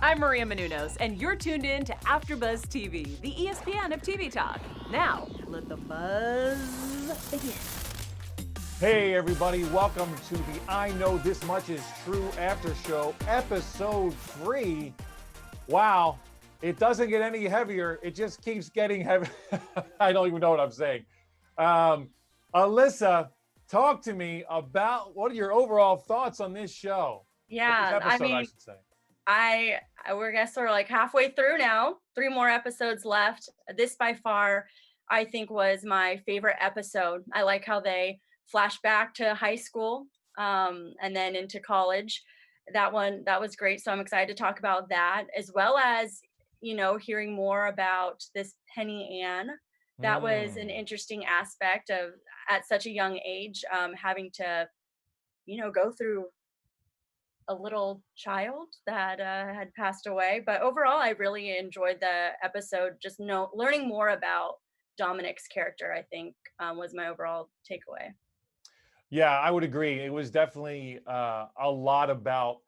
I'm Maria Menounos, and you're tuned in to AfterBuzz TV, the ESPN of TV talk. Now, let the buzz begin. Hey everybody, welcome to the I Know This Much Is True After Show, episode 3. Wow, it doesn't get any heavier, it just keeps getting heavy. I don't even know what I'm saying. Alyssa, talk to me about what are your overall thoughts on this show? Yeah, This episode, I should say. we're guess we're like halfway through now. 3 more episodes left. This by far, I think, was my favorite episode. I like how they flash back to high school and then into college. That was great. So I'm excited to talk about that, as well as, hearing more about this Penny Ann. That was an interesting aspect of, at such a young age, having to, go through a little child that had passed away. But overall, I really enjoyed the episode. Just learning more about Dominick's character, I think, was my overall takeaway. Yeah, I would agree. It was definitely a lot about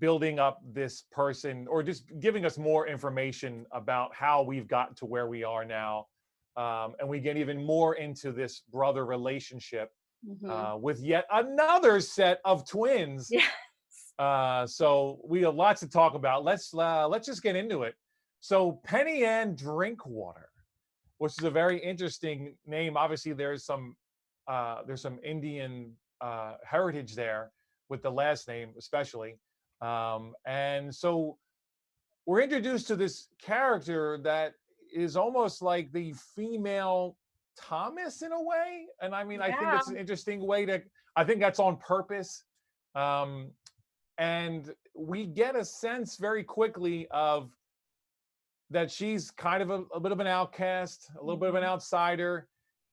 building up this person, or just giving us more information about how we've gotten to where we are now. And we get even more into this brother relationship with yet another set of twins. Yeah. So we have lots to talk about. Let's just get into it. So Penny Ann Drinkwater, which is a very interesting name. Obviously, there's some Indian heritage there with the last name, especially. And so we're introduced to this character that is almost like the female Thomas in a way. And I mean, I think it's an interesting way I think that's on purpose. And we get a sense very quickly of that she's kind of a bit of an outcast, a little bit of an outsider.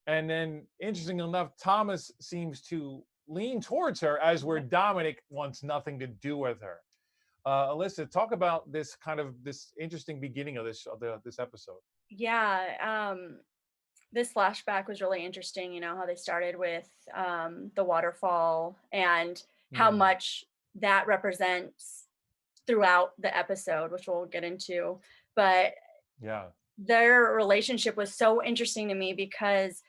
And then, interesting enough, Thomas seems to lean towards her, as where Dominic wants nothing to do with her. Alyssa, talk about this interesting beginning of this episode. Yeah. This flashback was really interesting. How they started with the waterfall and how much that represents throughout the episode, which we'll get into. But yeah, their relationship was so interesting to me because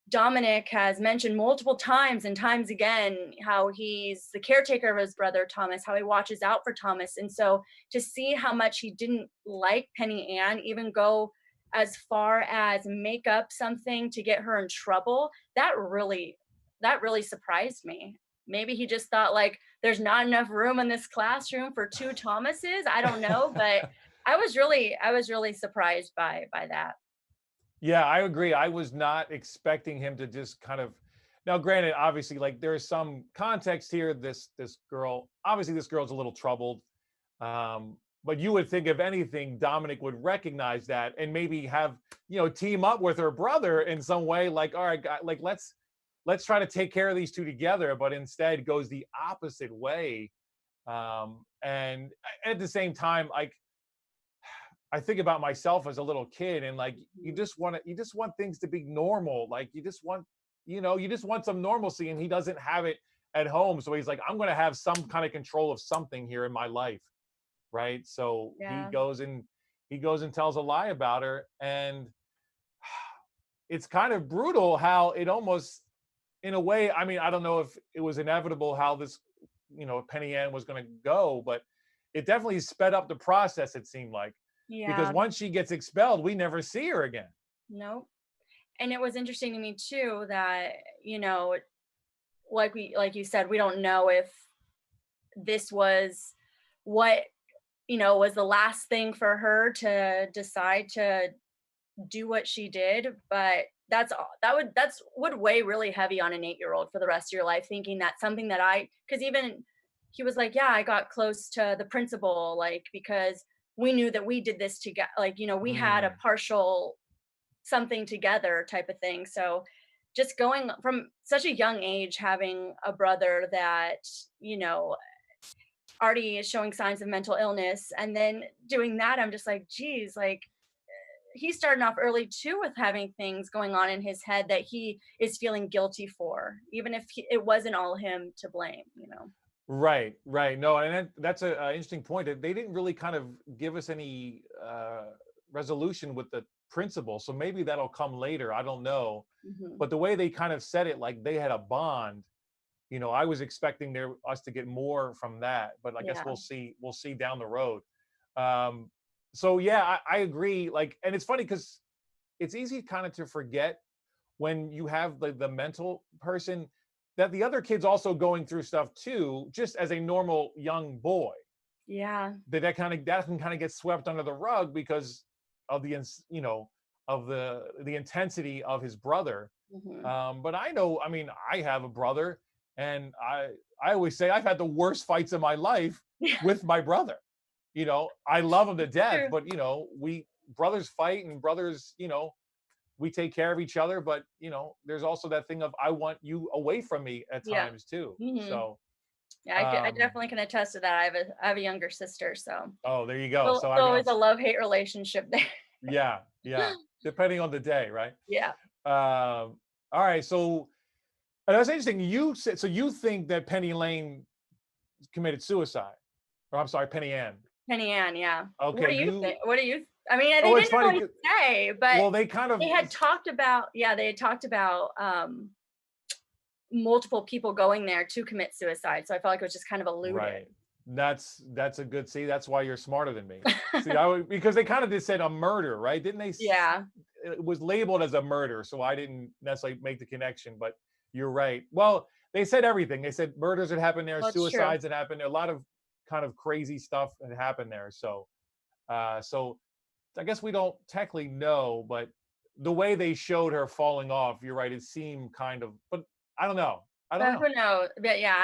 Dominic has mentioned multiple times and times again how he's the caretaker of his brother Thomas, how he watches out for Thomas. And so to see how much he didn't like Penny Ann, even go as far as make up something to get her in trouble, that really surprised me. Maybe he just thought, like, there's not enough room in this classroom for 2 Thomases. I don't know, but I was really surprised by that. Yeah, I agree. I was not expecting him to just kind of. Now, granted, obviously, like there's some context here. This girl, obviously, this girl's a little troubled. But you would think, if anything, Dominic would recognize that and maybe have, team up with her brother in some way. Like, all right, like let's try to take care of these two together. But instead, goes the opposite way. And at the same time, like, I think about myself as a little kid, and like you just want things to be normal. Like you just want some normalcy, and he doesn't have it at home. So he's like, I'm going to have some kind of control of something here in my life, right? So Yeah. he goes and tells a lie about her, and it's kind of brutal how it almost, in a way, I mean, I don't know if it was inevitable how this, Penny Ann was going to go, but it definitely sped up the process, it seemed like. Yeah. Because once she gets expelled, we never see her again. Nope. And it was interesting to me too that, like you said, we don't know if this was what, was the last thing for her to decide to do what she did. But that would weigh really heavy on an 8-year-old for the rest of your life, thinking that something that because even he was like, yeah, I got close to the principal, like, because we knew that we did this together, like, we had a partial something together type of thing. So just going from such a young age, having a brother that, already is showing signs of mental illness, and then doing that, I'm just like, geez, like, he's starting off early too with having things going on in his head that he is feeling guilty for, even if it wasn't all him to blame. Right, right. No, and that's a interesting point. They didn't really kind of give us any resolution with the principal, so maybe that'll come later. I don't know. Hmm. But the way they kind of said it, like they had a bond, I was expecting us to get more from that, but I guess Yeah. we'll see. We'll see down the road. Um, so yeah, I agree. Like, and it's funny because it's easy kind of to forget when you have the mental person that the other kid's also going through stuff too, just as a normal young boy. Yeah. That can kind of get swept under the rug because of of the intensity of his brother. Hmm. But I know, I mean, I have a brother, and I always say I've had the worst fights of my life Yeah. with my brother. I love him to death, True. but we brothers fight, and brothers, we take care of each other. But there's also that thing of I want you away from me at Yeah. times too. Hmm. So, Yeah, I definitely can attest to that. I have a younger sister, so oh, there you go. it's So I mean, always a love-hate relationship there. yeah, yeah, depending on the day, right? Yeah. All right, so that's interesting. You said so. You think that Penny Lane committed suicide, or I'm sorry, Penny Ann. Penny Ann, yeah. What Okay, do you think? What do you? I mean, they Oh, it's didn't funny. really say, but Well, they kind of. they had talked about, yeah, they had talked about multiple people going there to commit suicide. So I felt like it was just kind of alluded. Right. That's a good. See, that's why you're smarter than me. See, because they kind of just said a murder, right? Didn't they? Yeah. It was labeled as a murder, so I didn't necessarily make the connection. But you're right. Well, they said everything. They said murders had happened there, Well, it's true. suicides had happened there, a lot of kind of crazy stuff had happened there. So I guess we don't technically know, but the way they showed her falling off, you're right. It seemed kind of, but I don't know. I don't But know. who knows? But yeah,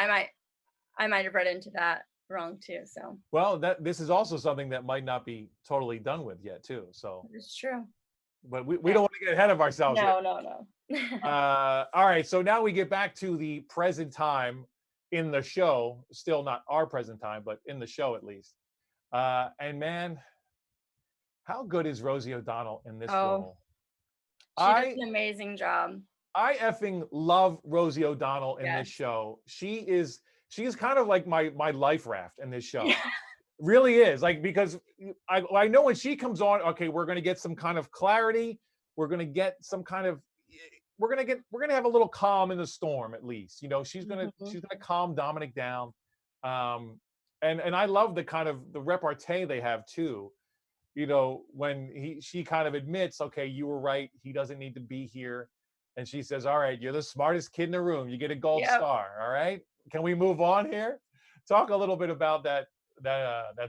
I might have read into that wrong too. So Well, this is also something that might not be totally done with yet, too. So, it's true. but we Yeah. don't want to get ahead of ourselves here. No, no, no. All right. So now we get back to the present time in the show. Still not our present time, but in the show at least. And man, how good is Rosie O'Donnell in this Oh, role? she does I an amazing job. I effing love Rosie O'Donnell in this Yes. show. She is kind of like my life raft in this show. Yeah. Really is, like, because I know when she comes on, okay, we're going to get some kind of clarity. We're going to get some kind of we're going to have a little calm in the storm at least. She's going to Mhm. she's going to calm Dominic down. And I love the kind of the repartee they have too. When she kind of admits, okay, you were right, he doesn't need to be here. And she says, all right, you're the smartest kid in the room, you get a gold Yep. star. All right, can we move on here? Talk a little bit about that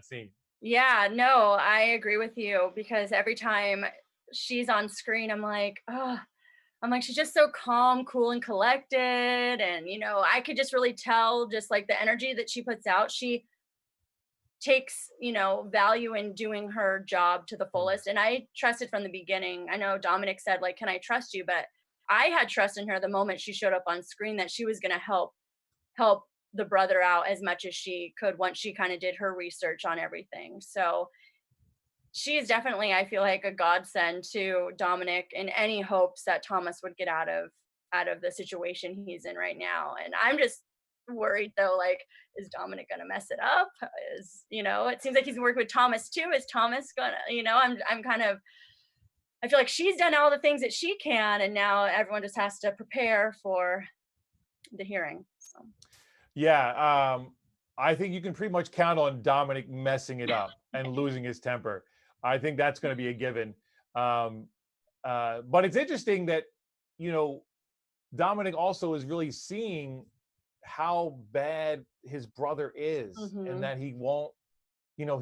scene. Yeah, no, I agree with you because every time she's on screen, I'm like, she's just so calm, cool, and collected. And, I could just really tell just like the energy that she puts out. She takes, value in doing her job to the Mm. fullest. And I trusted from the beginning. I know Dominic said, like, can I trust you? But I had trust in her the moment she showed up on screen that she was going to help the brother out as much as she could once she kind of did her research on everything. So she is definitely, I feel like, a godsend to Dominic in any hopes that Thomas would get out of the situation he's in right now. And I'm just worried though, like, is Dominic gonna mess it up? It seems like he's working with Thomas too. Is Thomas gonna, I'm kind of, I feel like she's done all the things that she can, and now everyone just has to prepare for the hearing. So Yeah, I think you can pretty much count on Dominic messing it up and losing his temper. I think that's going to be a given. Um, but it's interesting that you know Dominic also is really seeing how bad his brother is, and hmm. that he won't.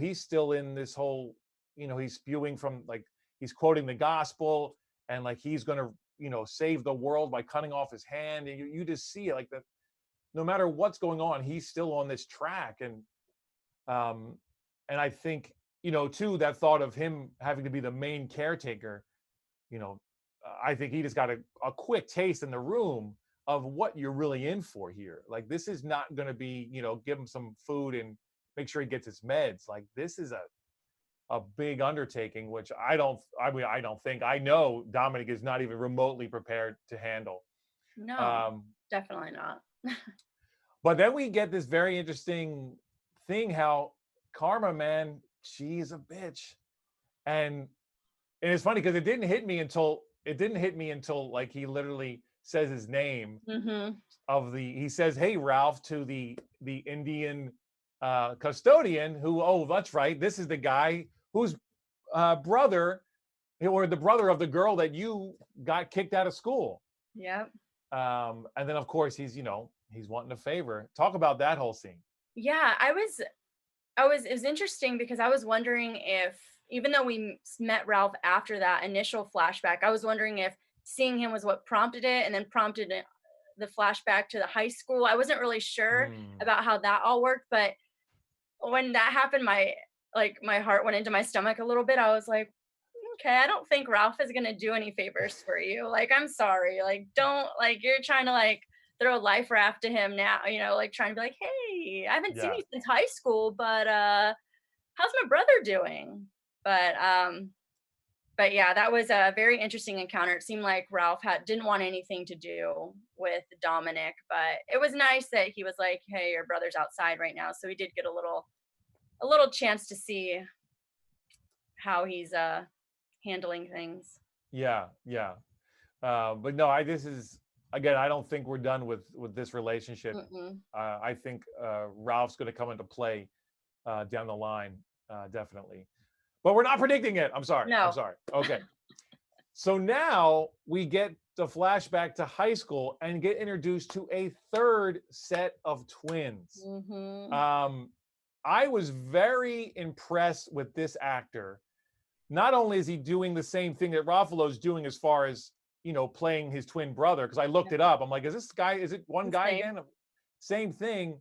He's still in this whole. He's spewing from, like, he's quoting the gospel, and like he's going to save the world by cutting off his hand, and you just see it, like, that no matter what's going on, he's still on this track. Um and I think, too, that thought of him having to be the main caretaker, you know I think he just got a quick taste in the room of what you're really in for here. Like, this is not going to be, give him some food and make sure he gets his meds. Like, this is a big undertaking, which I don't think, I know Dominic is not even remotely prepared to handle. No, um definitely not. But then we get this very interesting thing how Karma, man, she's a bitch. And it's funny because it didn't hit me until like he literally says his name he says, "Hey, Ralph," to the Indian custodian who, oh, that's right, this is the guy whose brother, or the brother of the girl that you got kicked out of school. Yep. And then of course he's wanting a favor. Talk about that whole scene. Yeah, it was interesting because I was wondering if, even though we met Ralph after that initial flashback, I was wondering if seeing him was what prompted it, and then prompted the flashback to the high school. I wasn't really sure about how that all worked, but when that happened, my heart went into my stomach a little bit. I was like, okay, I don't think Ralph is gonna do any favors for you. Like, I'm sorry. Like, don't, like, you're trying to like throw a life raft to him now, like trying to be like, hey, I haven't seen you since high school, but how's my brother doing? But yeah, that was a very interesting encounter. It seemed like Ralph didn't want anything to do with Dominic, but it was nice that he was like, hey, your brother's outside right now. So we did get a little chance to see how he's handling things. Yeah. But no, this is, again, I don't think we're done with this relationship. I think Ralph's going to come into play down the line, definitely. But we're not predicting it. I'm sorry. No. I'm sorry. Okay. So now we get the flashback to high school and get introduced to a third set of twins. I was very impressed with this actor. Not only is he doing the same thing that Ruffalo's doing as far as, playing his twin brother, because I looked it up. I'm like, is it one guy again? Same thing.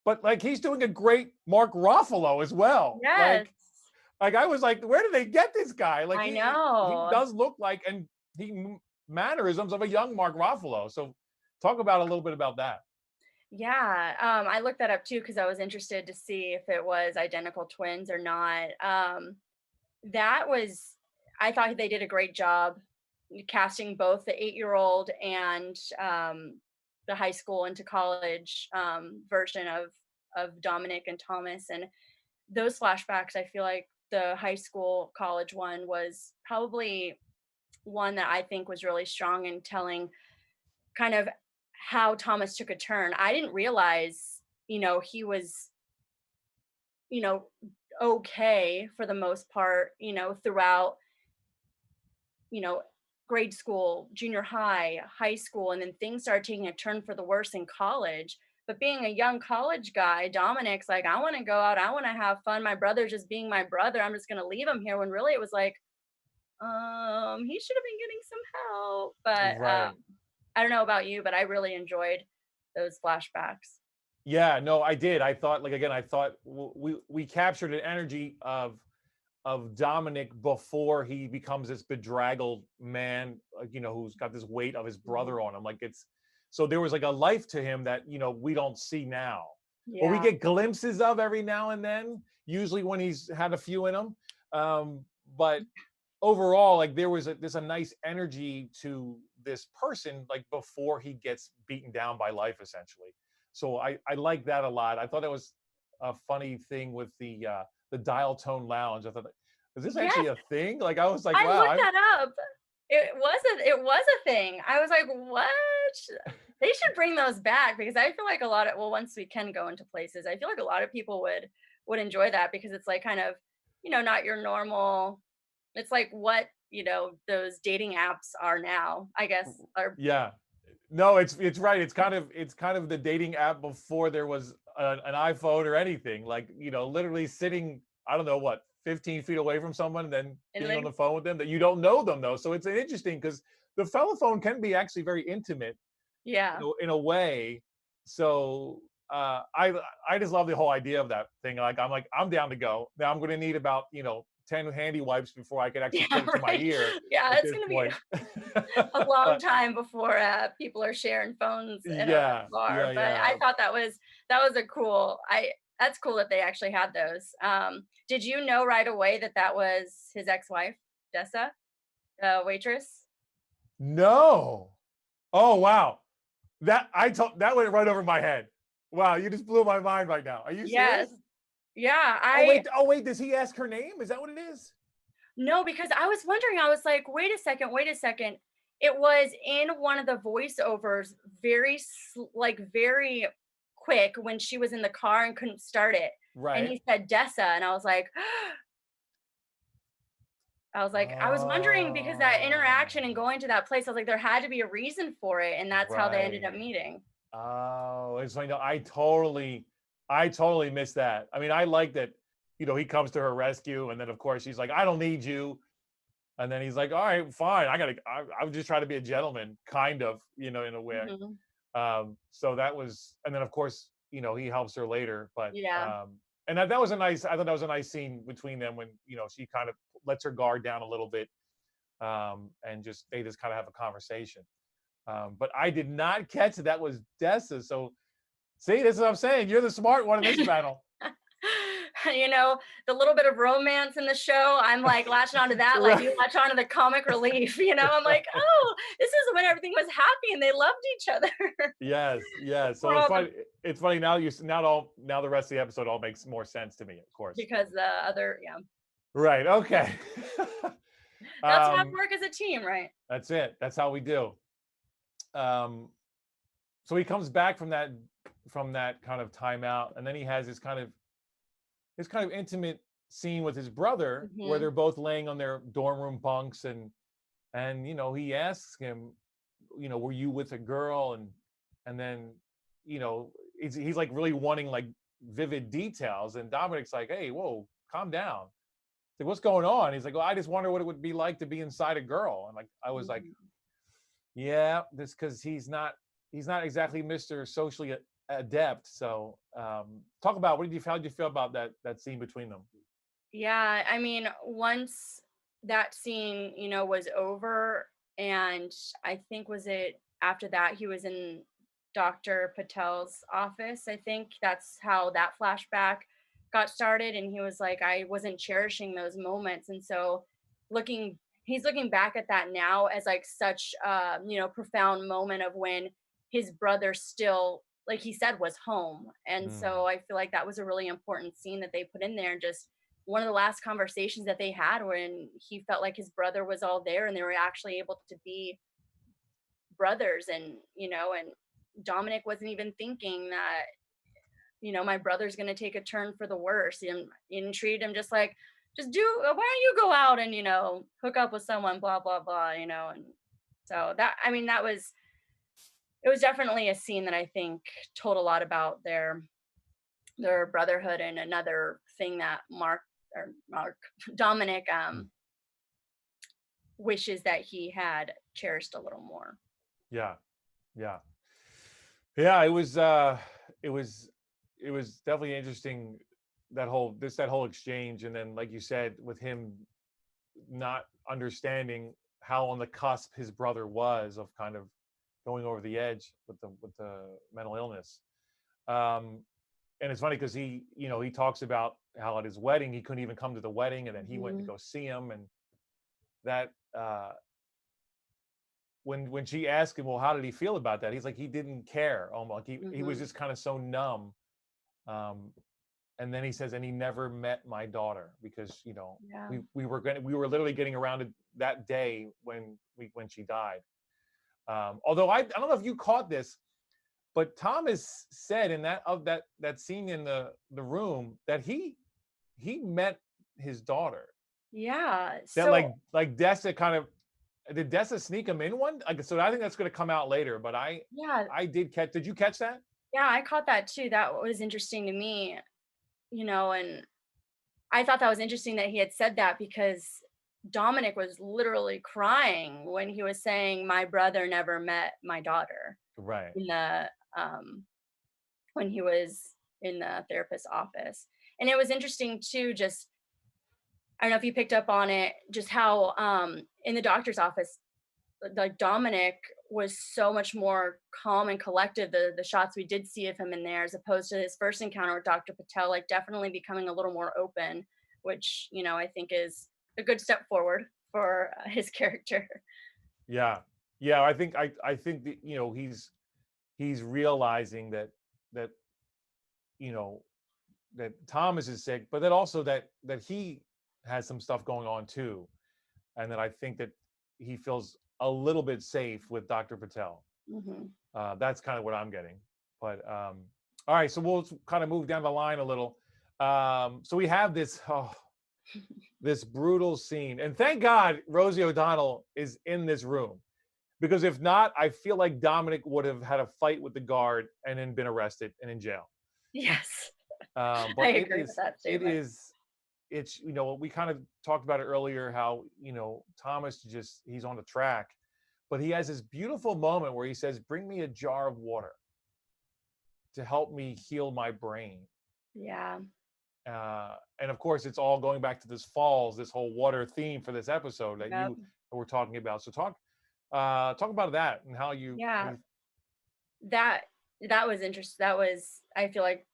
But like, he's doing a great Mark Ruffalo as well. Yes. Like I was like, where did they get this guy? Like, I know. He does look like, and mannerisms of a young Mark Ruffalo. So talk about a little bit about that. Yeah, I looked that up too because I was interested to see if it was identical twins or not. I thought they did a great job casting both the 8-year-old and the high school into college version of Dominick and Thomas. And those flashbacks, I feel like the high school college one was probably one that I think was really strong in telling kind of how Thomas took a turn. I didn't realize, he was, okay for the most part, throughout, grade school, junior high, high school, and then things started taking a turn for the worse in college. But being a young college guy, Dominick's like, I want to go out, I want to have fun. My brother's just being my brother. I'm just going to leave him here, when really it was like, he should have been getting some help. But Right. I don't know about you, but I really enjoyed those flashbacks. Yeah, no, I did. I thought, like, again, I thought we captured an energy of Dominic before he becomes this bedraggled man, who's got this weight of his brother on him. Like, so there was like a life to him that, we don't see now. Yeah. Or we get glimpses of every now and then, usually when he's had a few in him. But overall, like, there was a nice energy to this person, like, before he gets beaten down by life, essentially. So I like that a lot. I thought that was a funny thing with the dial tone lounge. I thought, is this actually a thing? Like, I was like, wow. I looked that up. It was a thing. I was like, what? They should bring those back, because I feel like once we can go into places, I feel like a lot of people would enjoy that, because it's like kind of, not your normal. It's like what, those dating apps are now, I guess. Yeah. No, it's right. It's kind of the dating app before there was an iPhone or anything. Like, literally sitting, I don't know what, 15 feet away from someone, and then getting on the phone with them that you don't know them, though. So it's interesting, because the telephone can be actually very intimate. Yeah. In a way. So I just love the whole idea of that thing. Like, I'm down to go. Now I'm going to need about 10 handy wipes before I could actually put it to my ear. Yeah, it's going to be a long time before people are sharing phones in a bar. But I thought that was a cool. That's cool that they actually had those. Did you know right away that was his ex-wife, Dessa, the waitress? No. Oh wow. That went right over my head. Wow, you just blew my mind right now. Are you Yes. serious? Yeah, Oh wait, does he ask her name? Is that what it is? no, because I was wondering, I was like, wait a second, wait a second. It was in one of the voiceovers, very quick when she was in the car and couldn't start it. And Right. he said Dessa, and I was like, I was wondering because that interaction and Oh, going to that place, I was like, there had to be a reason for it, and that's how they ended up right. meeting. Oh, it's like, no, I totally missed that. I mean, I like that, he comes to her rescue, and then of course she's like, I don't need you. And then he's like, all right, fine. I was just trying to be a gentleman, kind of, in a way. Mhm. So that was, and then of course, he helps her later, but, Yeah. and that was I thought that was a nice scene between them when, she kind of lets her guard down a little bit, and they just kind of have a conversation. But I did not catch that was Dessa. So see, this is what I'm saying. You're the smart one in this battle. The little bit of romance in the show, I'm like latching onto that, like Right. you latch onto the comic relief. I'm like, oh, this is when everything was happy and they loved each other. Yes, yes. For So it's all funny. It's funny now. Now the rest of the episode all makes more sense to me, of course. because the other, yeah, Right. Okay. that's how to um, work as a team, right? that's it. That's how we do. Um, so he comes back from that kind of timeout, and then he has this kind of intimate scene with his brother where Hmm. they're both laying on their dorm room bunks, and he asks him, were you with a girl, and then he's like really wanting like vivid details, and Dominick's like, hey, whoa, calm down. Like, what's going on? He's like, well, I just wonder what it would be like to be inside a girl. And like I was like, yeah, this because he's not exactly Mr. Socially adept. So talk about how did you feel about that scene between them? Yeah, I mean, once that scene, was over, and I think was it after that he was in Dr. Patel's office. I think that's how that flashback got started, and he was like, I wasn't cherishing those moments, and so looking, he's looking back at that now as like such profound moment of when his brother still, like he said, was home, and Mm, so I feel like that was a really important scene that they put in there, and just one of the last conversations that they had when he felt like his brother was all there and they were actually able to be brothers, and Dominic wasn't even thinking that my brother's going to take a turn for the worse, and treated him just like, just do, why don't you go out and hook up with someone, blah blah blah, and so that, I mean, that was, it was definitely a scene that I think told a lot about their brotherhood, and another thing that Mark Dominic mm. wishes that he had cherished a little more. Yeah, yeah, yeah. It was definitely interesting, that whole exchange, and then like you said, with him not understanding how on the cusp his brother was of kind of going over the edge with the mental illness. Um, and it's funny because he talks about how at his wedding he couldn't even come to the wedding, and then he went to Mhm. go see him, and that when she asked him, well, how did he feel about that? He's like, he didn't care. Almost, he was Mhm. just kind of so numb. Um, and then he says, and he never met my daughter because Yeah. we were literally getting around to that day when she died. Although I don't know if you caught this, but Thomas said in that scene in the room that he met his daughter. Yeah. That So like Dessa kind of did Dessa sneak him in one? Like, so I think that's going to come out later. But yeah, I did catch. Did you catch that? yeah, I caught that too. That was interesting to me, and I thought that was interesting that he had said that because Dominic was literally crying when he was saying, "My brother never met my daughter," Right. in the when he was in the therapist's office. And it was interesting too, just, I don't know if you picked up on it, just how in the doctor's office, like Dominic was so much more calm and collected, the shots we did see of him in there, as opposed to his first encounter with Dr. Patel, like definitely becoming a little more open, which I think is a good step forward for his character. Yeah. Yeah. I think that he's realizing that that Thomas is sick, but that also that he has some stuff going on too, and that I think that he feels a little bit safe with Dr. Patel. That's kind of what I'm getting. But all right, so we'll kind of move down the line a little. So we have this this brutal scene, and thank God Rosie ODonnell is in this room, because if not, I feel like Dominic would have had a fight with the guard and then been arrested and in jail. Yes. But I agree with that statement. It's we kind of talked about it earlier, how Thomas he's on the track, but he has this beautiful moment where he says, "Bring me a jar of water to help me heal my brain." Yeah. And of course, it's all going back to this whole water theme for this episode that you were talking about. So talk about that and how you. Yeah. That was interesting. That was, I feel like,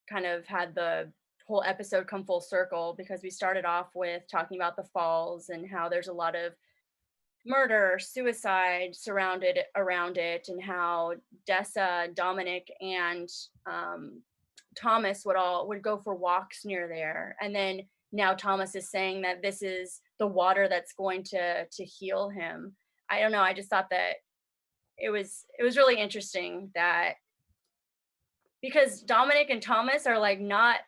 kind of had the whole episode come full circle, because we started off with talking about the falls and how there's a lot of murder, suicide surrounded around it, and how Dessa, Dominic, and Thomas would go for walks near there. And then now Thomas is saying that this is the water that's going to heal him. I don't know. I just thought that it was really interesting, that because Dominic and Thomas are like not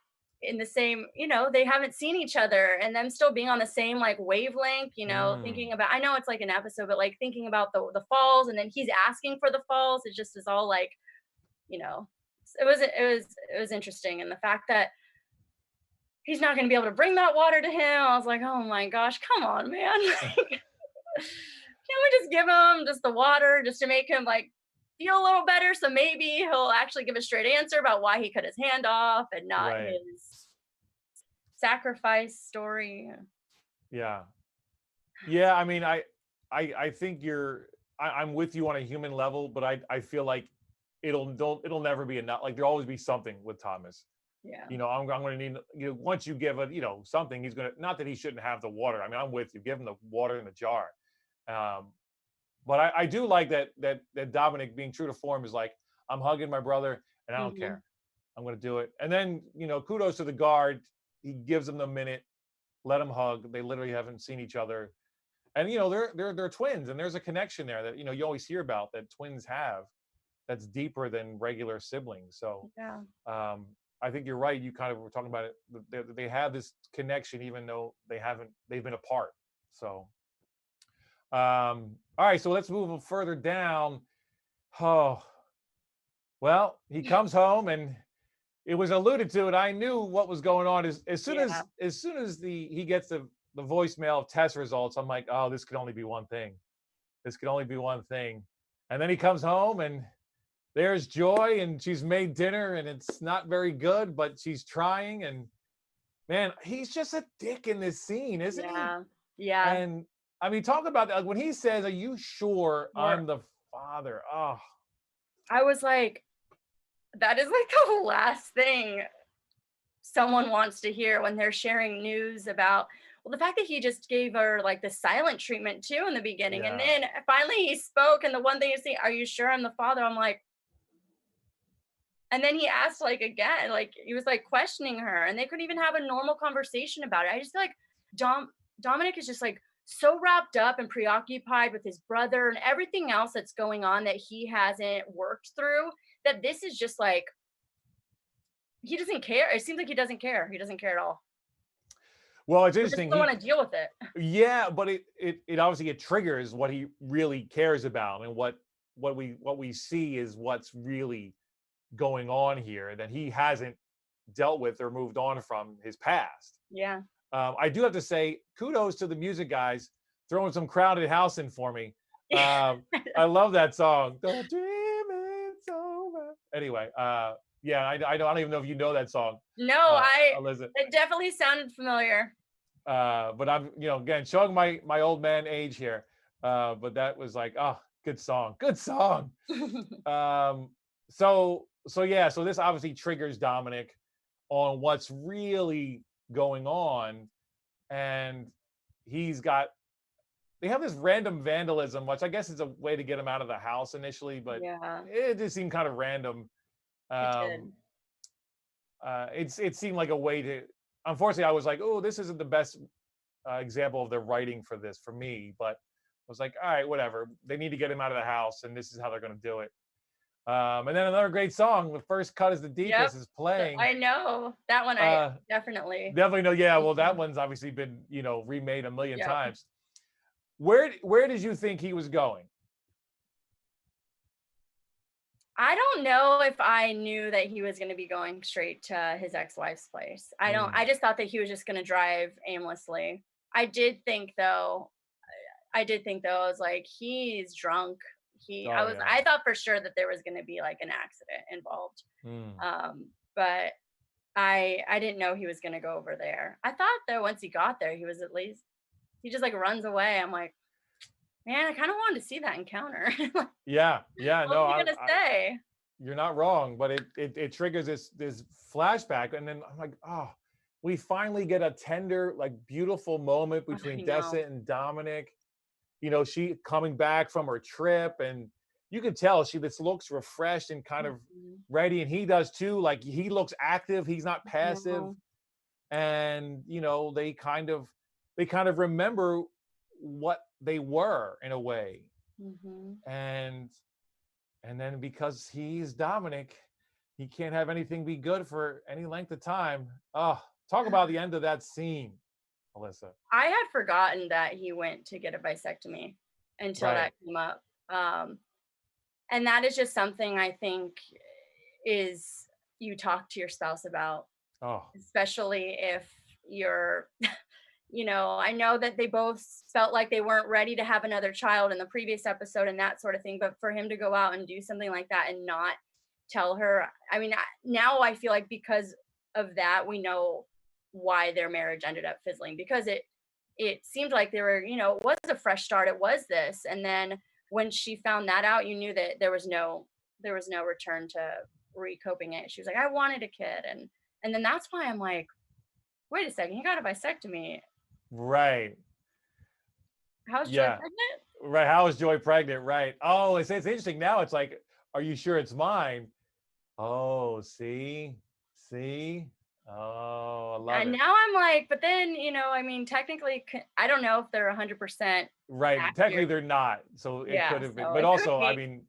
in the same, they haven't seen each other, and them still being on the same like wavelength, thinking about, I know it's like an episode, but like thinking about the falls, and then he's asking for the falls. It just is all like, it was interesting. And the fact that he's not going to be able to bring that water to him, I was like, oh my gosh, come on, man. Can't we just give him just the water just to make him like feel a little better? So maybe he'll actually give a straight answer about why he cut his hand off and not his sacrifice story. Yeah. I mean, I think I'm with you on a human level, but I feel like it'll never be enough. Like there'll always be something with Thomas. Yeah. I'm going to need, once you give it, something, he's going to, not that he shouldn't have the water. I mean, I'm with you. Give him the water in the jar. But I do like that Dominic, being true to form, is like, I'm hugging my brother and I don't care. I'm going to do it. And then, kudos to the guard. He gives him the minute, let him hug. They literally haven't seen each other. And, they're twins, and there's a connection there that, you always hear about, that twins have, that's deeper than regular siblings. So I think you're right. You kind of were talking about it. They have this connection, even though they've been apart. So, all right, so let's move further down. Oh, well, he comes home, and it was alluded to, and I knew what was going on. As soon as he gets the voicemail of test results, I'm like, oh, this could only be one thing. This could only be one thing. And then he comes home, and there's Joy, and she's made dinner, and it's not very good, but she's trying. And man, he's just a dick in this scene, isn't he? Yeah. And I mean, talk about that. Like, when he says, "Are you sure I'm the father?" Oh, I was like, that is like the last thing someone wants to hear when they're sharing news about, well, the fact that he just gave her like the silent treatment too in the beginning. And then finally he spoke, and the one thing is saying, "Are you sure I'm the father?" I'm like, and then he asked like again, like he was like questioning her, and they couldn't even have a normal conversation about it. I just feel like Dominic is just like so wrapped up and preoccupied with his brother and everything else that's going on that he hasn't worked through, that this is just like, he doesn't care. It seems like he doesn't care. He doesn't care at all. Well, it's interesting. He doesn't want to deal with it. Yeah, but it obviously, it triggers what he really cares about, and what we see is what's really going on here that he hasn't dealt with or moved on from his past. Yeah. I do have to say, kudos to the music guys throwing some Crowded House in for me. I love that song. The dream is over. Anyway, yeah, I don't even know if you know that song. No, Alyssa. It definitely sounded familiar. But I'm, again, showing my old man age here. But that was like, oh, good song. So this obviously triggers Dominic on what's really going on, and they have this random vandalism, which I guess is a way to get him out of the house initially, but it just seemed kind of random. it seemed like a way to. Unfortunately, I was like, oh, this isn't the best example of their writing for this for me. But I was like, all right, whatever. They need to get him out of the house, and this is how they're going to do it. And then another great song, "The First Cut Is the Deepest," is playing. I know that one. I definitely know. Yeah, well, that one's obviously been remade a million times. Where did you think he was going? I don't know if I knew that he was going to be going straight to his ex-wife's place. I just thought that he was just going to drive aimlessly. I did think though, I was like, he's drunk. I thought for sure that there was going to be like an accident involved. But I didn't know he was going to go over there. I thought that once he got there, he just like runs away. I'm like, man, I kind of wanted to see that encounter. Yeah. What are you gonna say? You're not wrong, but it triggers this flashback, and then I'm like, oh, we finally get a tender, like beautiful moment between Dessa and Dominic. She coming back from her trip, and you can tell she just looks refreshed and kind of ready, and he does too. Like he looks active, he's not passive, and they kind of remember what they were in a way, and then because he's Dominic, he can't have anything be good for any length of time. Oh, talk about the end of that scene, Alyssa. I had forgotten that he went to get a vasectomy until that came up. And that is just something I think is you talk to your spouse about, especially if you're, I know that they both felt like they weren't ready to have another child in the previous episode and that sort of thing. But for him to go out and do something like that and not tell her, I mean, now I feel like because of that, we know why their marriage ended up fizzling, because it seemed like they were, it was a fresh start. It was this. And then when she found that out, you knew that there was no return to recoping it. She was like, I wanted a kid. And then that's why I'm like, wait a second, he got a vasectomy. Right. How's Joy pregnant? Right. How is Joy pregnant? Right. Oh, it's interesting now. It's like, are you sure it's mine? Oh, see? Oh, I love it. And now I'm like, but then, I mean, technically, I don't know if they're 100%. Right. accurate. Technically, they're not. So it could have been. But also, I mean,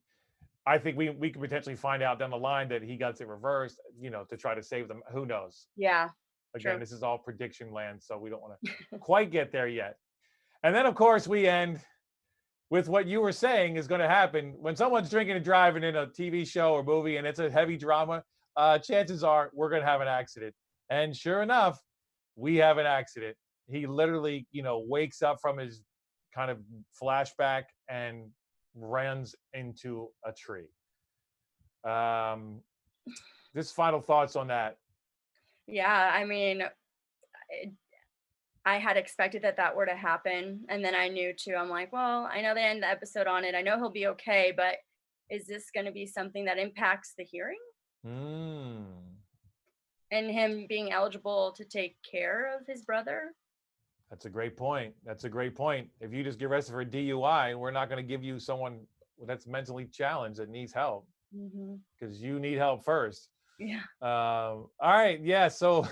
I think we could potentially find out down the line that he got it reversed, to try to save them. Who knows? Yeah. Again, this is all prediction land, so we don't want to quite get there yet. And then, of course, we end with what you were saying is going to happen when someone's drinking and driving in a TV show or movie, and it's a heavy drama. Chances are we're going to have an accident. And sure enough, we have an accident. He literally, wakes up from his kind of flashback and runs into a tree. Just final thoughts on that. Yeah, I mean, I had expected that were to happen. And then I knew too, I'm like, well, I know they end the episode on it. I know he'll be okay, but is this going to be something that impacts the hearing? And him being eligible to take care of his brother? That's a great point. If you just get arrested for a DUI, we're not going to give you someone that's mentally challenged that needs help, because you need help first. Yeah. All right. Yeah. So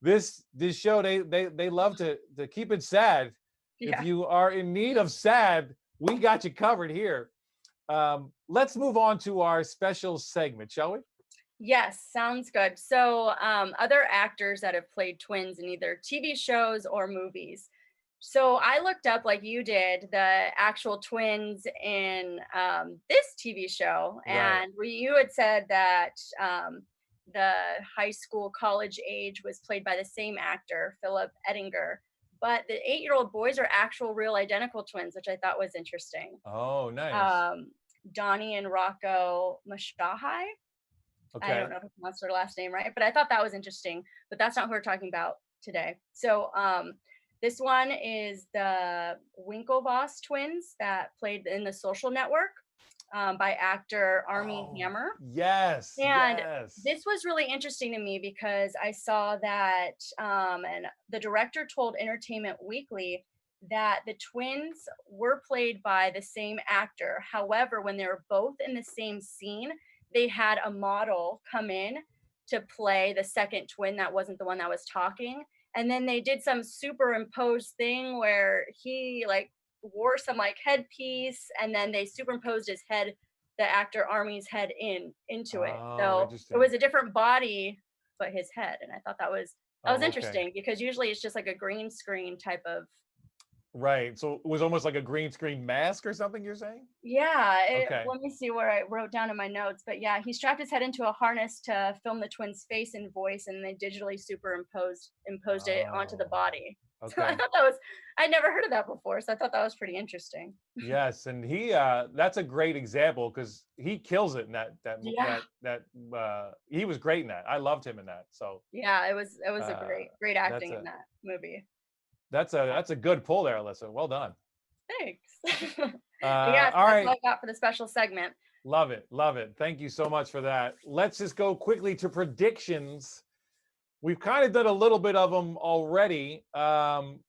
this show, they love to keep it sad. Yeah. If you are in need of sad, we got you covered here. Let's move on to our special segment, shall we? Yes, sounds good. So other actors that have played twins in either TV shows or movies. So I looked up, like you did, the actual twins in this TV show. And you had said that the high school, college age was played by the same actor, Philip Ettinger. But the 8-year-old boys are actual real identical twins, which I thought was interesting. Oh, nice. Donnie and Rocco Mashahai. Okay. I don't know if I pronounced their last name right, but I thought that was interesting. But that's not who we're talking about today. So this one is the Winklevoss twins that played in The Social Network by actor Armie Hammer. Yes. And this was really interesting to me because I saw that and the director told Entertainment Weekly that the twins were played by the same actor. However, when they were both in the same scene, they had a model come in to play the second twin that wasn't the one that was talking. And then they did some superimposed thing where he like wore some like headpiece, and then they superimposed his head, the actor Army's head into it. Oh, So it interesting. was a different body, but his head. And I thought that was Okay. interesting, because usually it's just like a green screen type of. Right. So it was almost like a green screen mask or something, you're saying? Yeah. Okay. Let me see where I wrote down in my notes. But yeah, he strapped his head into a harness to film the twins' face and voice, and they digitally imposed it onto the body. So I Okay. thought that was, I'd never heard of that before. So I thought that was pretty interesting. Yes, and he that's a great example because he kills it in Yeah. he was great in that. I loved him in that. So Yeah, it was a great acting that's in that movie. that's a good pull there, Alyssa. Well done. Thanks. But All yeah, so right. that's all I got for the special segment. Love it. Love it. Thank you so much for that. Let's just go quickly to predictions. We've kind of done a little bit of them already. I'll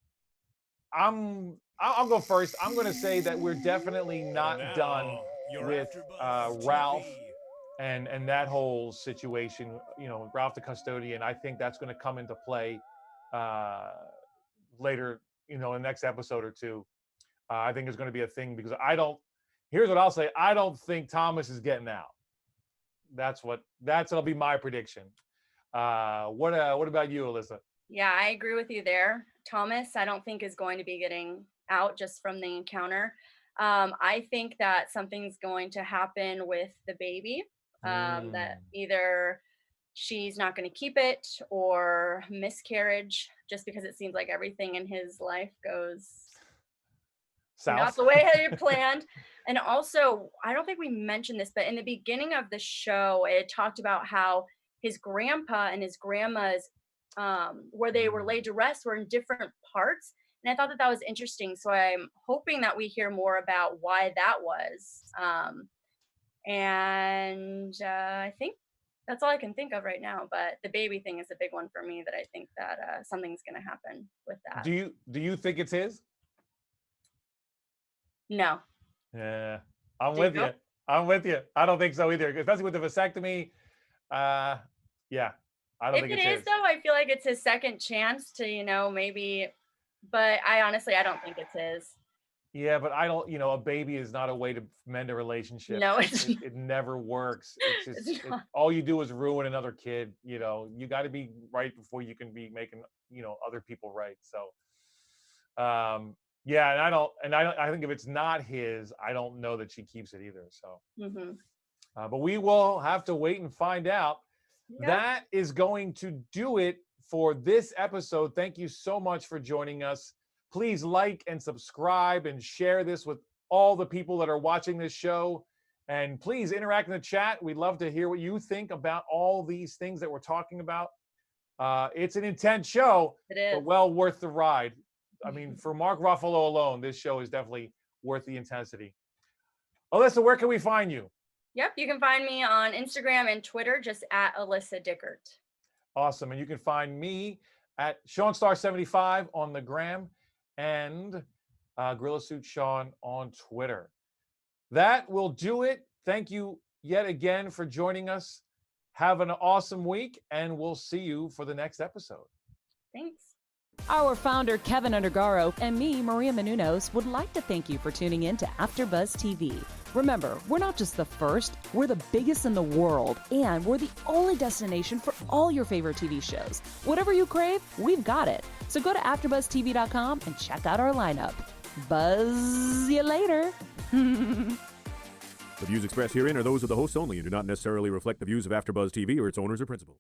go first. I'm going to say that we're definitely not done with Ralph and that whole situation. You know, Ralph the custodian. I think that's going to come into play later. You know, in the next episode or two. I think it's going to be a thing because here's what I'll say. I don't think Thomas is getting out. That'll be my prediction. What about you, Alyssa? Yeah, I agree with you there. Thomas, I don't think is going to be getting out just from the encounter. I think that something's going to happen with the baby, that either she's not going to keep it or miscarriage, just because it seems like everything in his life goes South. not the way he planned. And also, I don't think we mentioned this, but in the beginning of the show, it talked about how his grandpa and his grandma's, where they were laid to rest, were in different parts. And I thought that was interesting. So I'm hoping that we hear more about why that was. I think that's all I can think of right now. But the baby thing is a big one for me, that I think that something's going to happen with that. Do you think it's his? No. Yeah, I'm with you. I'm with you. I don't think so either, especially with the vasectomy. Yeah, I don't think it's his. If it is, though, I feel like it's his second chance to, maybe, but I don't think it's his. Yeah, but I don't, a baby is not a way to mend a relationship. No, it never works. It's just, all you do is ruin another kid. You got to be right before you can be making, other people right. So, yeah, and I think if it's not his, I don't know that she keeps it either. So, but we will have to wait and find out. Yep. That is going to do it for this episode. Thank you so much for joining us. Please like and subscribe and share this with all the people that are watching this show. And please interact in the chat. We'd love to hear what you think about all these things that we're talking about. It's an intense show, it is, but well worth the ride. I mean, for Mark Ruffalo alone, this show is definitely worth the intensity. Alyssa, where can we find you? Yep, you can find me on Instagram and Twitter, just at ALYSSA DICKERT. Awesome. And you can find me at SeanStar75 on the gram and Gorilla Suit Sean on Twitter. That will do it. Thank you yet again for joining us. Have an awesome week, and we'll see you for the next episode. Thanks. Our founder, Keven Undergaro, and me, Maria Menounos, would like to thank you for tuning in to AfterBuzz TV. Remember, we're not just the first, we're the biggest in the world, and we're the only destination for all your favorite TV shows. Whatever you crave, we've got it. So go to AfterBuzzTV.com and check out our lineup. Buzz you later. The views expressed herein are those of the hosts only and do not necessarily reflect the views of AfterBuzz TV or its owners or principals.